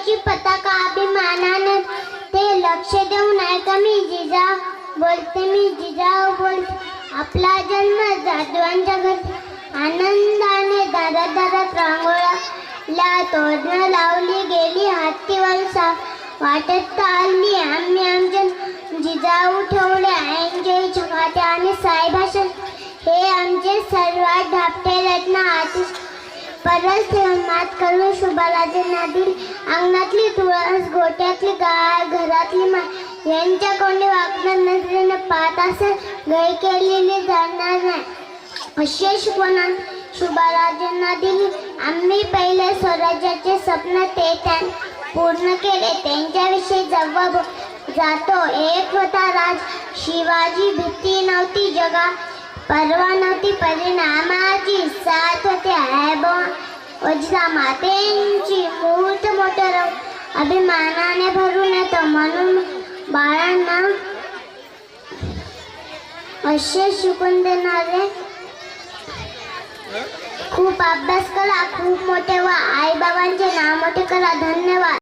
स्वराज्याची पताका अभिमानाने ते लक्ष देऊन ऐका मी जिजाऊ बोलते, मी जिजाऊ बोलते. आपला जन्म जाधवांच्या घरी, आनंदाने दारात दारात रांगोळ्या तोरणं लावली गेली, हाती वळसा वाटत आली. आम्ही आमच्या जिजाऊ ठेवले ऐंजय छकाटे आणि साहेबाशन, हे आमचे सर्वात धाकटे रत्न आतिश. परत मात करून शुभराजांना दिली. अंगणातली तुळस, गोट्यातली गाय, घरातली माय यांच्या कोणी वागणार नजरेने पाहत असेल गय केलेली जाणार नाही, अशी शिकवण शुभराजांना दिली. आम्ही पहिले स्वराज्याचे स्वप्न ते त्यांनी पूर्ण केले. त्यांच्याविषयी जबाब जातो. एक होता राज शिवाजी, भीती नव्हती जगा, परवा नव्हती परिणामाची, साथ होते वजिरा मातेंची. मूर्त मोठं अभिमानाने भरून येतो. म्हणून बाळांना असे शिकून देणारे खूप अभ्यास करा, खूप मोठे व्हा, आई बाबांचे नाव मोठे करा. धन्यवाद.